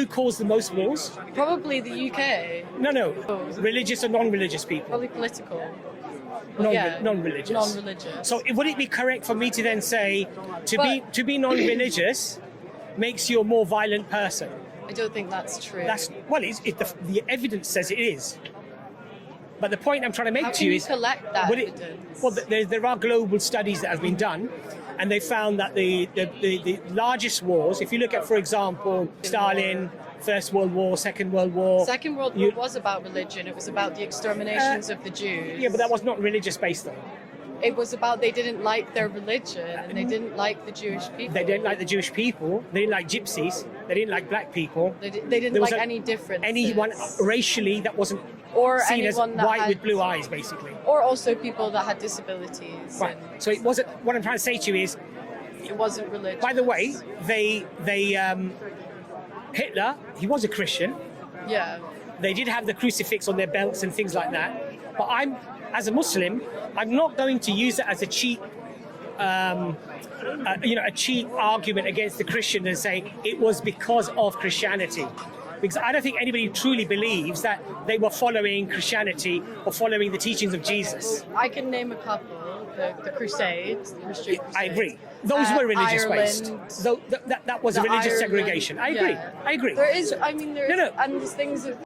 who caused the most wars? Probably the UK. No. Religious or non-religious people? Probably political. Non-religious. Non-religious. So would it be correct for me to then say But- to be non-religious makes you a more violent person? I don't think that's true. The evidence says it is. But the point I'm trying to make How to can you you is, collect that would it- evidence? well, there are global studies that have been done, and they found that the largest wars, if you look at, for example, Stalin, First World War, Second World War. Second World War was about religion. It was about the exterminations of the Jews. Yeah, but that was not religious based though. It was about they didn't like their religion and they didn't like the Jewish people. They didn't like the Jewish people. They didn't like gypsies. They didn't like black people. They didn't There was like any differences. anyone racially that wasn't or seen as anyone that white had, with blue eyes, basically. or also people that had disabilities. Right. And So it wasn't. What I'm trying to say to you is, it wasn't religious. by the way, Hitler, he was a Christian. Yeah. They did have the crucifix on their belts and things like that. But as a Muslim, I'm not going to use it as a cheap, a cheap argument against the Christian and say it was because of Christianity. Because I don't think anybody truly believes that they were following Christianity or following the teachings of Jesus. I can name a couple. The Crusades, the Christian Crusades. I agree. Those were religious based. Ireland. So that was a religious Ireland, segregation. I agree. yeah. I agree. There is, I mean, there is, No. and there's things that